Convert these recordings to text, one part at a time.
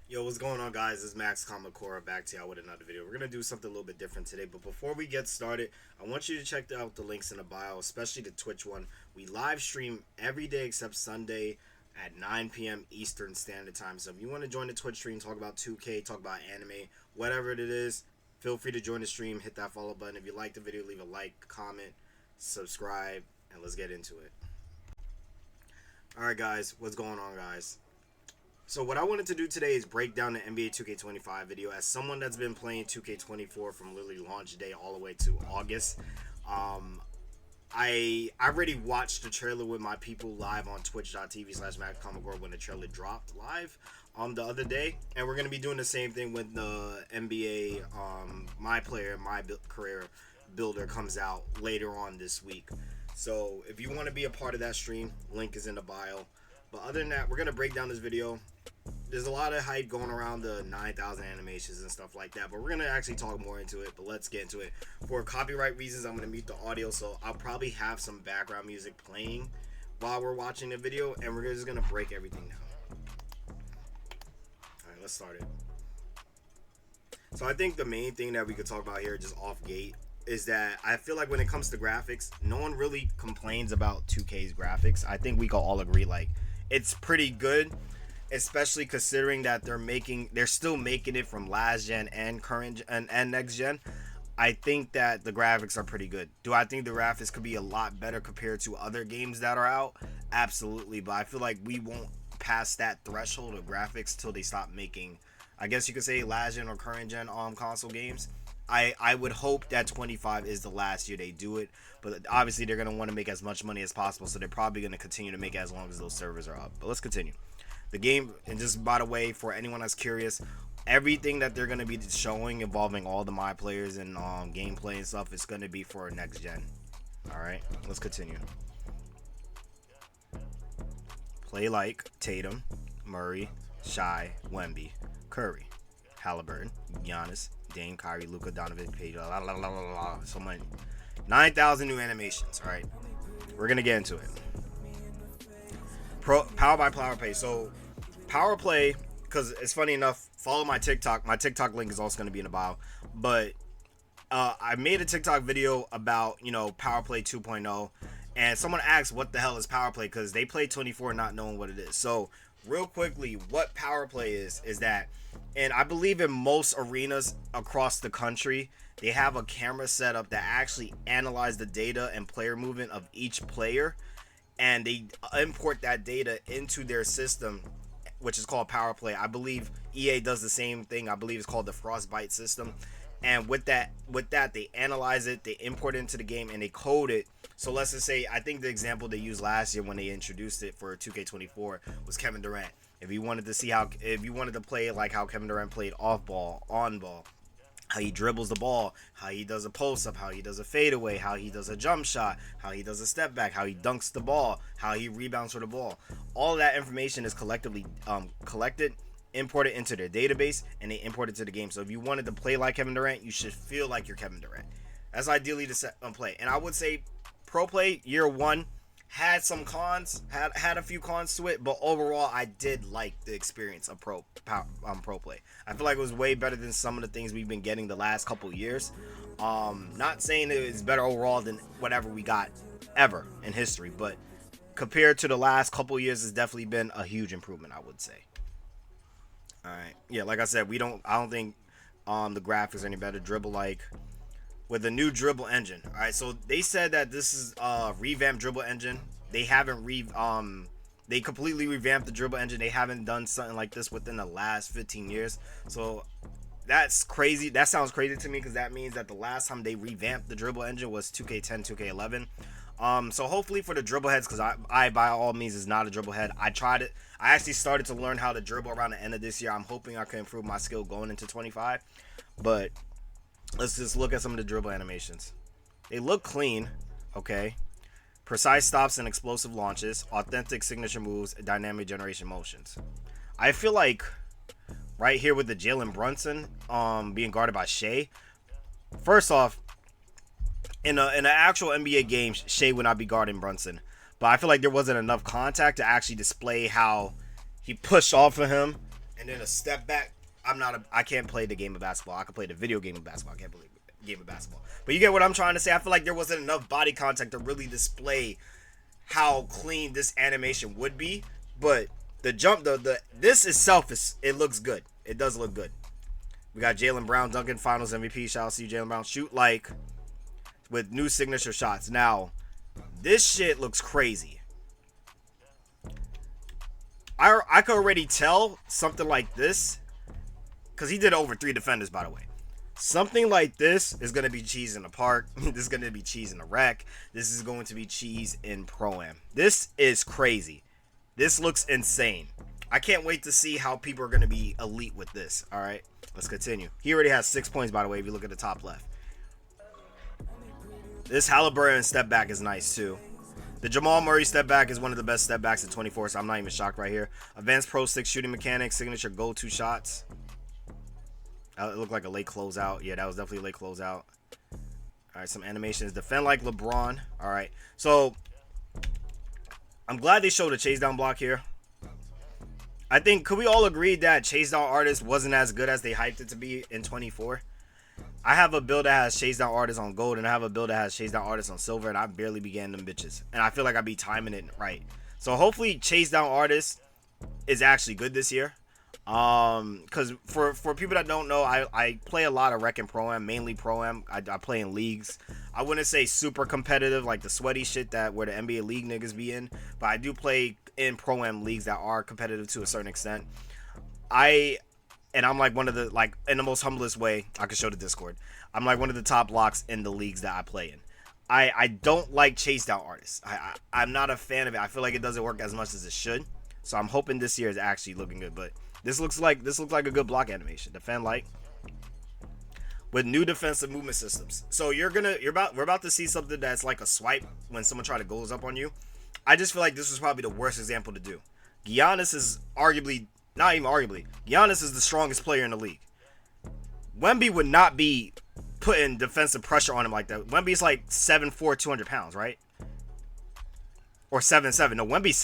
Yo, what's going on, guys? This is Max Kamakura back to y'all with another video. We're going to do something a little bit different today, but before we get started, I want you to check out the links in the bio, especially the Twitch one. We live stream every day except Sunday at 9 p.m. Eastern Standard Time. So if you want to join the Twitch stream, talk about 2K, talk about anime, whatever it is, feel free to join the stream, hit that follow button. If you like the video, leave a like, comment, subscribe, and let's get into it. Alright, guys, what's going on, guys? So what I wanted to do today is break down the NBA 2K25 video. As someone that's been playing 2K24 from literally launch day all the way to August, I already watched the trailer with my people live on twitch.tv/MaxComicGore when the trailer dropped live the other day, and we're gonna be doing the same thing when the NBA my player my career builder comes out later on this week. So if you want to be a part of that stream, link is in the bio. But other than that, we're gonna break down this video. There's a lot of hype going around the 9,000 animations and stuff like that, but we're gonna actually talk more into it. But let's get into it. For copyright reasons, I'm gonna mute the audio, so I'll probably have some background music playing while we're watching the video, and we're just gonna break everything down. All right, let's start it. So I think the main thing that we could talk about here, just off gate, is that I feel like when it comes to graphics, no one really complains about 2K's graphics. I think we can all agree like it's pretty good, especially considering that they're still making it from last gen and current and next gen. I think that the graphics are pretty good. Do I think the graphics could be a lot better compared to other games that are out? Absolutely, but I feel like we won't pass that threshold of graphics till they stop making, I guess you could say, last gen or current gen console games. I would hope that 25 is the last year they do it, but obviously they're going to want to make as much money as possible, so they're probably going to continue to make it as long as those servers are up. But let's continue. The game, and just by the way, for anyone that's curious, everything that they're going to be showing involving all the my players and gameplay and stuff is going to be for next gen. Alright, let's continue. Play like Tatum, Murray, Shai, Wemby, Curry, Halliburton, Giannis, Dame, Kyrie, Luka, Donovan, Page, so many. 9,000 new animations. All right, we're gonna get into it. Power by Power Play. So Power Play, because it's funny enough. Follow my TikTok. My TikTok link is also gonna be in the bio. But I made a TikTok video about Power Play 2.0, and someone asked what the hell is Power Play because they play 24 not knowing what it is. So real quickly, what Power Play is that, and I believe in most arenas across the country, they have a camera set up that actually analyze the data and player movement of each player, and they import that data into their system, which is called Power Play. I believe EA does the same thing. I believe it's called the Frostbite system. And with that, they analyze it, they import it into the game, and they code it. So let's just say, I think the example they used last year when they introduced it for 2K24 was Kevin Durant. If you wanted to play like how Kevin Durant played off ball, on ball, how he dribbles the ball, how he does a post up, how he does a fadeaway, how he does a jump shot, how he does a step back, how he dunks the ball, how he rebounds for the ball. All of that information is collectively collected, imported into their database, and they import it to the game. So if you wanted to play like Kevin Durant, you should feel like you're Kevin Durant. That's ideally the set play. And I would say Pro Play year one had some cons, had a few cons to it, but overall I did like the experience of Pro Play. I feel like it was way better than some of the things we've been getting the last couple years. Not saying it was better overall than whatever we got ever in history, but compared to the last couple years, it's definitely been a huge improvement, I would say. All right, yeah, like I said, I don't think the graphics are any better. Dribble like with the new dribble engine. All right, so they said that this is a revamped dribble engine. They haven't they completely revamped the dribble engine. They haven't done something like this within the last 15 years. So that's crazy. That sounds crazy to me because that means that the last time they revamped the dribble engine was 2K10, 2K11. So hopefully for the dribble heads, because I by all means is not a dribble head. I tried it. I actually started to learn how to dribble around the end of this year. I'm hoping I can improve my skill going into 25. But let's just look at some of the dribble animations. They look clean, okay? Precise stops and explosive launches, authentic signature moves, dynamic generation motions. I feel like right here with the Jalen Brunson being guarded by Shea. First off, in an actual NBA game, Shea would not be guarding Brunson. But I feel like there wasn't enough contact to actually display how he pushed off of him and then a step back. I can't play the game of basketball. I can play the video game of basketball. I can't play the game of basketball. But you get what I'm trying to say. I feel like there wasn't enough body contact to really display how clean this animation would be. But the jump, the this itself it looks good. It does look good. We got Jaylen Brown, Duncan Finals MVP. Shout out to you, Jaylen Brown. Shoot like with new signature shots. Now, this shit looks crazy. I could already tell something like this, because he did over 3 defenders, by the way. Something like this is going to be cheese in the park. This is going to be cheese in the rec. This is going to be cheese in Pro-Am. This is crazy. This looks insane. I can't wait to see how people are going to be elite with this. All right, let's continue. He already has 6 points, by the way, if you look at the top left. This Halliburton step back is nice, too. The Jamal Murray step back is one of the best step backs in 24, so I'm not even shocked right here. Advanced Pro 6 shooting mechanics, signature go-to shots. It looked like a late closeout. Yeah, that was definitely a late closeout. All right, some animations. Defend like LeBron. All right, so I'm glad they showed a chase down block here. I think, could we all agree that chase down artist wasn't as good as they hyped it to be in 24? I have a build that has chase down artists on gold, and I have a build that has chase down artists on silver, and I barely began them bitches. And I feel like I be timing it right. So hopefully chase down artist is actually good this year. Because for people that don't know, I play a lot of rec and Pro-Am, mainly Pro-Am. I play in leagues. I wouldn't say super competitive, like the sweaty shit that where the NBA league niggas be in, but I do play in Pro-Am leagues that are competitive to a certain extent. And I'm like one of the, like, in the most humblest way, I can show the Discord, I'm like one of the top locks in the leagues that I play in. I don't like chase down artists. I'm not a fan of it. I feel like it doesn't work as much as it should. So I'm hoping this year is actually looking good, but this looks like a good block animation. Defend like with new defensive movement systems. So we're about to see something that's like a swipe when someone try to goes up on you. I just feel like this was probably the worst example to do. Giannis is arguably, not even arguably, Giannis is the strongest player in the league. Wemby would not be putting defensive pressure on him like that. Wemby's like 7'4", 200 pounds, right? Or 7'7". No, Wemby's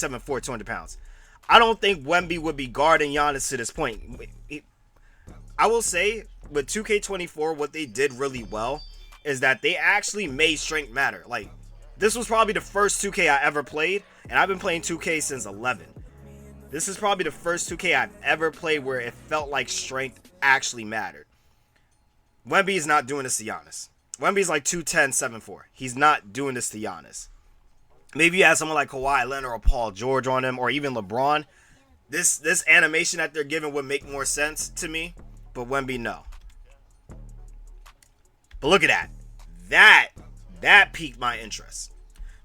7'4", 200 pounds. I don't think Wemby would be guarding Giannis to this point. I will say, with 2K24, what they did really well is that they actually made strength matter. Like, this was probably the first 2K I ever played, and I've been playing 2K since 11. This is probably the first 2K I've ever played where it felt like strength actually mattered. Wemby is not doing this to Giannis. Wemby's like 2'10", 7'4". He's not doing this to Giannis. Maybe you have someone like Kawhi Leonard or Paul George on him, or even LeBron. This animation that they're giving would make more sense to me, but Wemby, no. But look at that. That piqued my interest.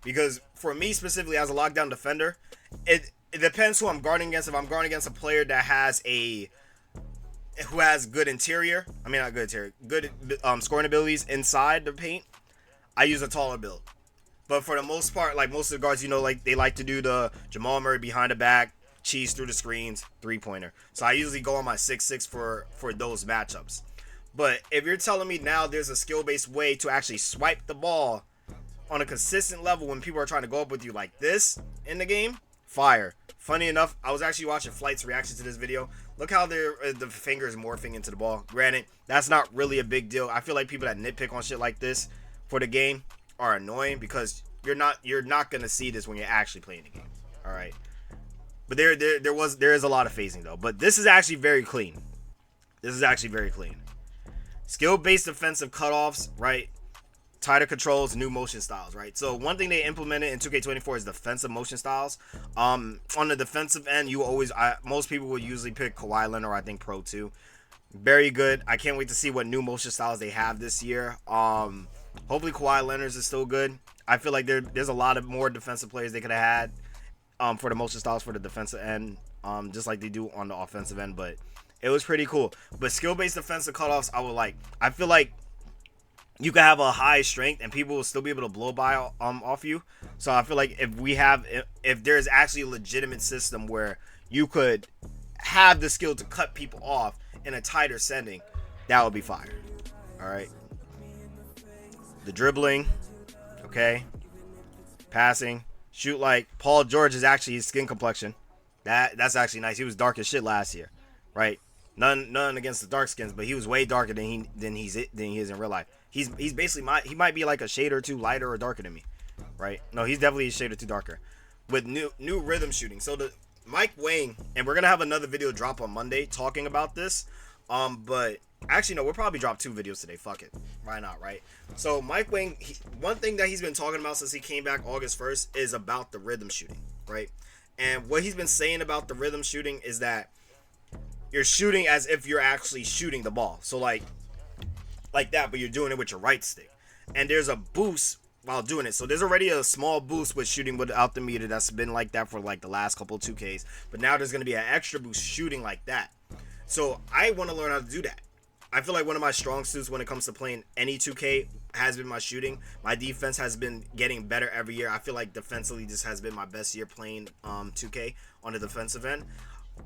Because for me specifically as a lockdown defender, it depends who I'm guarding against. If I'm guarding against a player that has who has good interior, I mean not good interior, good scoring abilities inside the paint, I use a taller build. But for the most part, like most of the guards, you know, like they like to do the Jamal Murray behind the back, cheese through the screens, 3-pointer. So I usually go on my 6'6" for those matchups. But if you're telling me now there's a skill-based way to actually swipe the ball on a consistent level when people are trying to go up with you like this in the game, fire. Funny enough, I was actually watching Flight's reaction to this video. Look how the fingers morphing into the ball. Granted, that's not really a big deal. I feel like people that nitpick on shit like this for the game are annoying because you're not gonna see this when you're actually playing the game. All right, but there is a lot of phasing though. But this is actually very clean. This is actually very clean. Skill-based defensive cutoffs, right? Tighter controls, new motion styles, right? So one thing they implemented in 2K24 is defensive motion styles. On the defensive end, most people would usually pick Kawhi Leonard, or I think Pro 2. Very good. I can't wait to see what new motion styles they have this year. Hopefully Kawhi Leonard's is still good. I feel like there's a lot of more defensive players they could have had for the motion styles for the defensive end, just like they do on the offensive end. But it was pretty cool. But skill-based defensive cutoffs, I feel like you can have a high strength and people will still be able to blow by off you. So I feel like if there's actually a legitimate system where you could have the skill to cut people off in a tighter setting, that would be fire. All right. The dribbling, okay. Passing, shoot like Paul George is actually his skin complexion. That's actually nice. He was dark as shit last year, right? None against the dark skins, but he was way darker than he is in real life. He's basically he might be like a shade or two lighter or darker than me, right? No, he's definitely a shade or two darker, with new rhythm shooting. So the Mike Wang, and we're gonna have another video drop on Monday talking about this. But actually no, we'll probably drop 2 videos today. Fuck it, why not, right? So Mike Wang, one thing that he's been talking about since he came back August 1st is about the rhythm shooting, right? And what he's been saying about the rhythm shooting is that you're shooting as if you're actually shooting the ball. So like that, but you're doing it with your right stick. And there's a boost while doing it. So there's already a small boost with shooting without the meter that's been like that for like the last couple of 2Ks. But now there's going to be an extra boost shooting like that. So I want to learn how to do that. I feel like one of my strong suits when it comes to playing any 2K has been my shooting. My defense has been getting better every year. I feel like defensively this has been my best year playing 2K on the defensive end.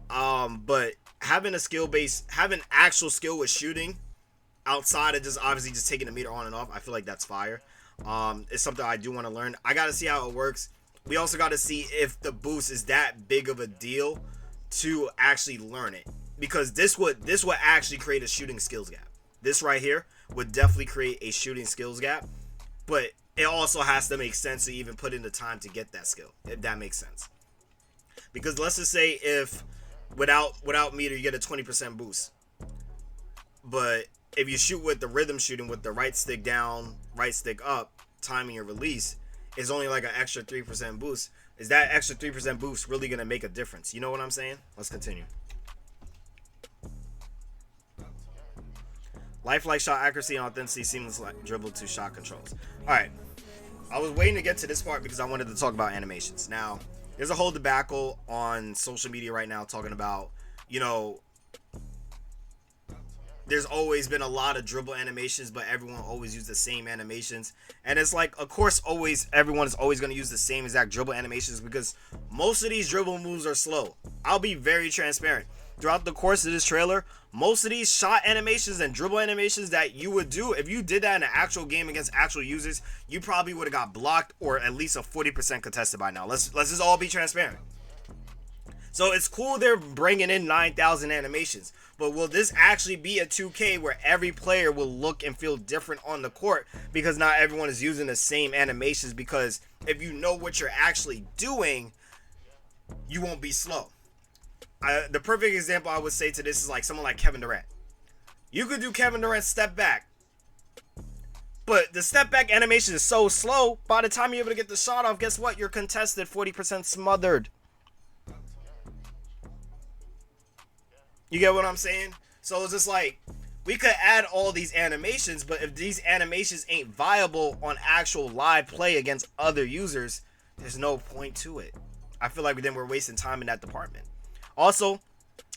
But having a skill base, having actual skill with shooting outside of just obviously just taking the meter on and off, I feel like that's fire. It's something I do want to learn. I got to see how it works. We also got to see if the boost is that big of a deal to actually learn it, because this would actually create a shooting skills gap. This right here would definitely create a shooting skills gap, but it also has to make sense to even put in the time to get that skill, if that makes sense. Because let's just say if without meter you get a 20% boost, but if you shoot with the rhythm shooting with the right stick down, right stick up, timing your release, is only like an extra 3% boost. Is that extra 3% boost really going to make a difference? You know what I'm saying? Let's continue. Lifelike shot accuracy and authenticity, seamless dribble to shot controls. Alright, I was waiting to get to this part because I wanted to talk about animations. Now, there's a whole debacle on social media right now talking about, you know, there's always been a lot of dribble animations, but everyone always use the same animations. And it's like, of course, everyone is always going to use the same exact dribble animations because most of these dribble moves are slow. I'll be very transparent. Throughout the course of this trailer, most of these shot animations and dribble animations that you would do, if you did that in an actual game against actual users, you probably would have got blocked or at least a 40% contested by now. Let's just all be transparent. So it's cool they're bringing in 9,000 animations, but will this actually be a 2K where every player will look and feel different on the court because not everyone is using the same animations? Because if you know what you're actually doing, you won't be slow. The perfect example I would say to this is like someone like Kevin Durant. You could do Kevin Durant's step back, but the step back animation is so slow, by the time you're able to get the shot off, guess what? You're contested, 40% smothered. You get what I'm saying? So it's just like, we could add all these animations, but if these animations ain't viable on actual live play against other users, there's no point to it. I feel like then we're wasting time in that department. Also,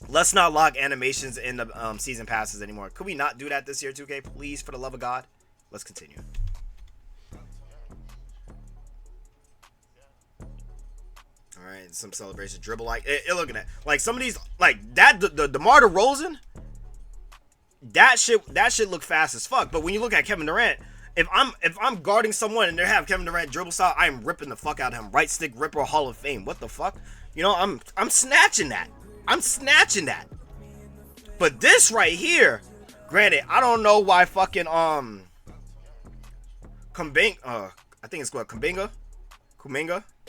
let's not lock animations in the season passes anymore. Could we not do that this year, 2K? Please, for the love of God. Let's continue. All right, some celebration dribble like look at that. Like some of these, like that the DeMar DeRozan, that shit look fast as fuck. But when you look at Kevin Durant, if I'm guarding someone and they have Kevin Durant dribble style, I'm ripping the fuck out of him. Right stick ripper Hall of Fame. What the fuck? You know, I'm snatching that. I'm snatching that. But this right here, granted, I don't know why fucking I think it's called Kuminga,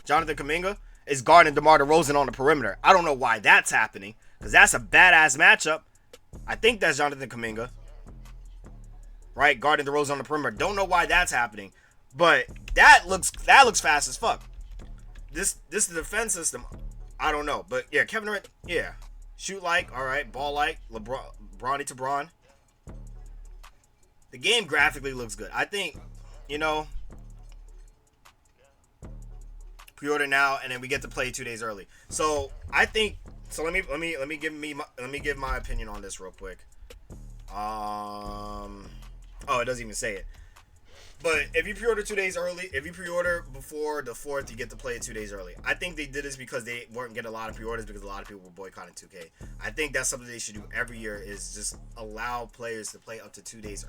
Jonathan Kuminga is guarding DeMar DeRozan on the perimeter. I don't know why that's happening, because that's a badass matchup. I think that's Jonathan Kuminga, right? Guarding DeRozan on the perimeter. Don't know why that's happening, but that looks fast as fuck. This is the defense system. I don't know, but yeah, Kevin Durant, yeah, shoot like, all right, ball like, Bronny to Braun. The game graphically looks good. I think, you know, pre-order now, and then we get to play 2 days early. So I think so. Let me give my opinion on this real quick. Oh, it doesn't even say it. But if you pre-order 2 days early, if you pre-order before the 4th, you get to play it 2 days early. I think they did this because they weren't getting a lot of pre-orders because a lot of people were boycotting 2K. I think that's something they should do every year, is just allow players to play up to 2 days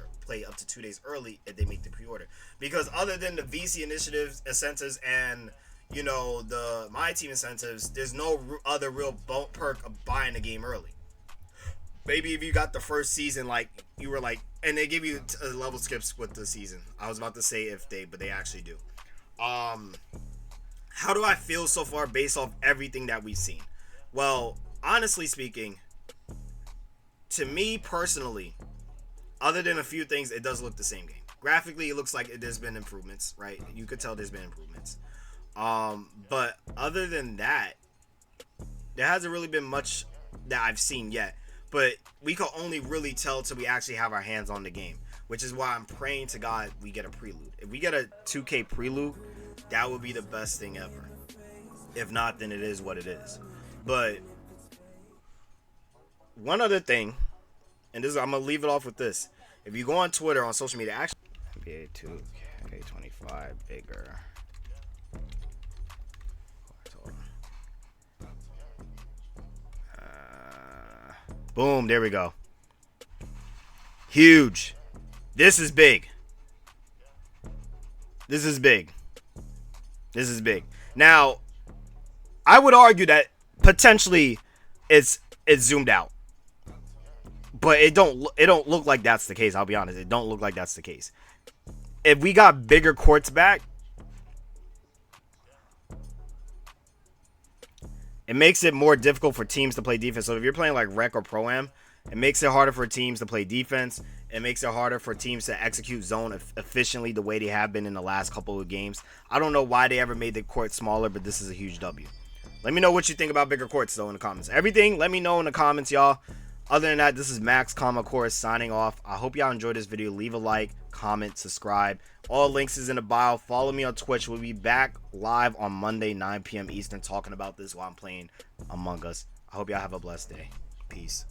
early if they make the pre-order. Because other than the VC initiatives, incentives, and you know, the my team incentives, there's no other real perk of buying the game early. Maybe if you got the first season, like you were like, and they give you level skips with the season. I was about to say if they, but they actually do. Um, how do I feel so far based off everything that we've seen? Well, honestly speaking, to me personally, other than a few things, it does look the same game. Graphically, it looks like there's been improvements, right? You could tell there's been improvements. But other than that, there hasn't really been much that I've seen yet. But we can only really tell till we actually have our hands on the game, which is why I'm praying to God we get a prelude. If we get a 2K prelude, that would be the best thing ever. If not, then it is what it is. But one other thing, and this is, I'm gonna leave it off with this. If you go on Twitter, on social media, actually, NBA2k 25 bigger. Boom, there we go. Huge. This is big. This is big. This is big. Now, I would argue that potentially it's zoomed out. But it don't look like that's the case, I'll be honest. It don't look like that's the case. If we got bigger courts back, it makes it more difficult for teams to play defense. So if you're playing like Rec or Pro-Am, it makes it harder for teams to play defense. It makes it harder for teams to execute zone efficiently the way they have been in the last couple of games. I don't know why they ever made the court smaller, but this is a huge W. Let me know what you think about bigger courts, though, in the comments. Everything, let me know in the comments, y'all. Other than that, this is Max, Course signing off. I hope y'all enjoyed this video. Leave a like, comment, subscribe. All links is in the bio. Follow me on Twitch. We'll be back live on Monday, 9 p.m. Eastern, talking about this while I'm playing Among Us. I hope y'all have a blessed day. Peace.